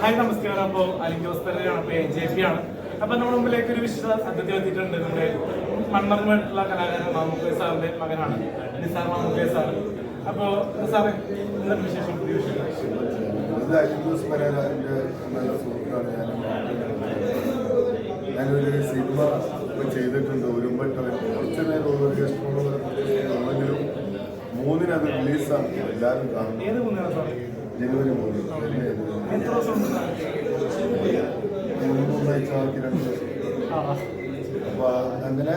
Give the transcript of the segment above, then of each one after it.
Hi നമസ്കാരം. അപ്പോൾ അലിങ്കോസ്തരയാണ്, അപ്പോൾ AJP ആണ്. അപ്പോൾ നമ്മുടെ മുമ്പിലേക്ക് ഒരു വിശുദ്ധ അതിഥി എത്തിയിട്ടുണ്ട്. നമ്മുടെ മണ്ണറിഞ്ഞിട്ടുള്ള കലാകാരൻ മാമുക്കോയ സാറിന്റെ മകനാണ് നിസാർ മാമുക്കോയ സാർ. അപ്പോൾ സാറ് എന്താണ് വിശേഷം? പുതിയ വിശേഷം നല്ല സുഹൃത്താണ്. ഞാനൊരു സിനിമ ചെയ്തിട്ടുണ്ട്, ഉരുമ്പട്ടവൻ. കുറച്ച് നേരം ഉള്ളെങ്കിലും 3-ന് അത് റിലീസാണ്. എല്ലാവരും കാണും. ഏത് മൂന്നാണ് സാർ? ജനുവരി 3. എത്ര ദിവസം? 3 ആഴ്ച 2 ദിവസം. അപ്പോൾ അങ്ങനെ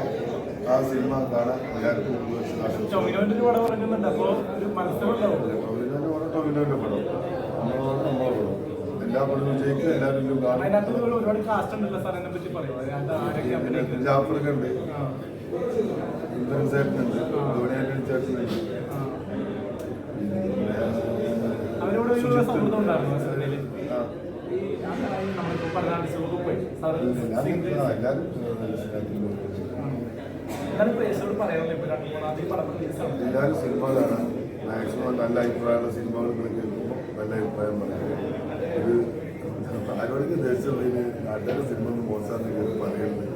ആ സിനിമ കാണാൻ എല്ലാവർക്കും ടൊവിനോന്റെ പടം പറയുന്നുണ്ട്. അപ്പോൾ ഒരു മത്സരമുണ്ടാവും. ടൊവിനോന്റെ പടം നമ്മളെ പടം എല്ലാ പടവും വിജയിക്കും, എല്ലാവരും കാണും. അതിനകത്ത് ഒരുപാട് കാസ്റ്റ് ഉണ്ടല്ലോ സാർ, അതിനെ പറ്റി പറയുമോ? ജാഫർക്ക് ഉണ്ട്, ഇന്ദ്രൻ ചേട്ടനുണ്ട്, ധോണിയാറ്റൻ ചേട്ടനുണ്ട്. അവരോട് ഒരു സൗഹൃദം ഉണ്ടായിരുന്നു സിനിമയിൽ. നമ്മളിപ്പോൾ പറഞ്ഞ ആർട്ടിസ്റ്റൊക്കെ പോയി സാർ എല്ലാവരും സിനിമ കാണാൻ മാക്സിമം നല്ല അഭിപ്രായമുള്ള സിനിമകൾ കേൾക്കുമ്പോൾ നല്ല അഭിപ്രായം പറയാം. ഒരു ആരോഗ്യ ദേശത്തിന് നാട്ടുകാരുടെ സിനിമ ഒന്നും മോശമാണെന്ന് കയറി പറയുന്നത്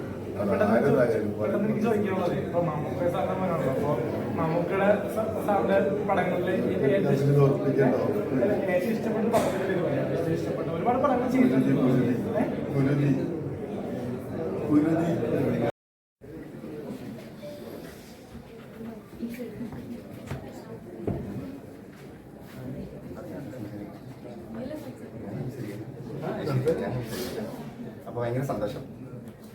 ഒരുപാട് പടങ്ങൾ ചെയ്തിട്ടുണ്ട്. അപ്പോൾ ഭയങ്കര സന്തോഷം.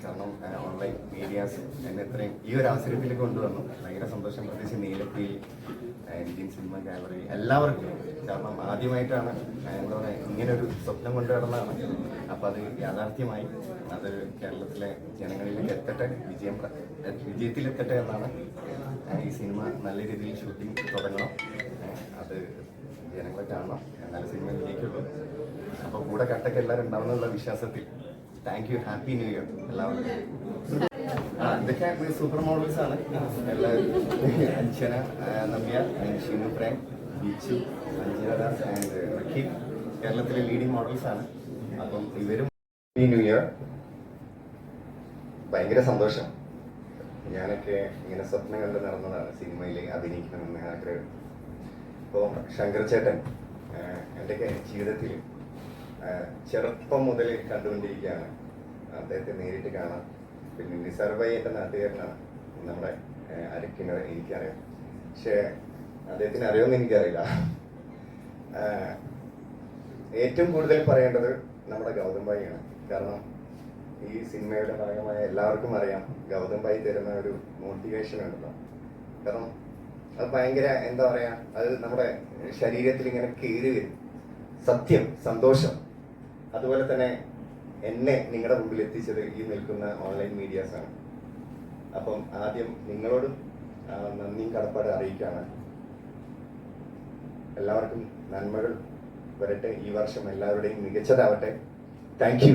കാരണം ഓൺലൈൻ മീഡിയാസ് എന്നെ ഇത്രയും ഈ ഒരു അവസരത്തിൽ കൊണ്ടുവന്നു. ഭയങ്കര സന്തോഷം. പ്രത്യേകിച്ച് നീലക്കുയിൽ, ഇന്ത്യൻ സിനിമ ഗാലറി, എല്ലാവർക്കും. കാരണം ആദ്യമായിട്ടാണ് എന്താ പറയുക, ഇങ്ങനൊരു സ്വപ്നം കൊണ്ടു നടന്നതാണ്. അപ്പോൾ അത് യാഥാർത്ഥ്യമായി. അത് കേരളത്തിലെ ജനങ്ങളിലേക്ക് എത്തട്ടെ, വിജയത്തിലെത്തട്ടെ എന്നാണ്. ഈ സിനിമ നല്ല രീതിയിൽ ഷൂട്ടിംഗ് തുടങ്ങണം, അത് ജനങ്ങളെ കാണണം, എന്നാലും സിനിമ വിജയിക്കുള്ളൂ. അപ്പോൾ കൂടെ കട്ടൊക്കെ എല്ലാവരും ഉണ്ടാവുന്നുള്ള വിശ്വാസത്തിൽ thank you. Happy new year എല്ലാവർക്കും. ഇതൊക്കെ സൂപ്പർ മോഡൽസ് ആണ് എല്ലാവരും. അഞ്ജന നമ്പ്യാർ, ഷിനു പ്രേം, ബിച്ചു, അഞ്ജന ദാസ് ആൻഡ് റക്കീബ് കേരളത്തിലെ ലീഡിംഗ് മോഡൽസ് ആണ്. അപ്പം ഇവരും ഹാപ്പി ന്യൂ ഇയർ. ഭയങ്കര സന്തോഷം. ഞാനൊക്കെ ഇങ്ങനെ സ്വപ്നം കണ്ട് നടന്നതാണ് സിനിമയിൽ അഭിനയിക്കണമെന്ന് ആഗ്രഹം. ഇപ്പോൾ ശങ്കർ ചേട്ടൻ എൻ്റെയൊക്കെ ജീവിതത്തിൽ ചെറുപ്പം മുതൽ കണ്ടുകൊണ്ടിരിക്കുകയാണ്. അദ്ദേഹത്തെ നേരിട്ട് കാണാം. പിന്നെ നിസാർ ഭായി എൻ്റെ നാട്ടുകാരനാണ്, നമ്മുടെ അരക്കിണർ, എനിക്കറിയാം. പക്ഷേ അദ്ദേഹത്തിന് അറിയുമെന്ന് എനിക്കറിയില്ല. ഏറ്റവും കൂടുതൽ പറയേണ്ടത് നമ്മുടെ ഗൗതം ഭായിയാണ്. കാരണം ഈ സിനിമയുടെ ഭാഗമായ എല്ലാവർക്കും അറിയാം, ഗൗതം ഭായി തരുന്ന ഒരു മോട്ടിവേഷൻ ഉണ്ടല്ലോ. കാരണം അത് ഭയങ്കര എന്താ പറയുക, അത് നമ്മുടെ ശരീരത്തിൽ ഇങ്ങനെ കയറി വരും. സത്യം, സന്തോഷം. അതുപോലെ തന്നെ എന്നെ നിങ്ങളുടെ മുമ്പിൽ എത്തിച്ചത് ഈ നിൽക്കുന്ന ഓൺലൈൻ മീഡിയാസാണ്. അപ്പം ആദ്യം നിങ്ങളോടും നന്ദിയും കടപ്പാട് അറിയിക്കുകയാണ്. എല്ലാവർക്കും നന്മകൾ വരട്ടെ. ഈ വർഷം എല്ലാവരുടെയും മികച്ചതാവട്ടെ. Thank you.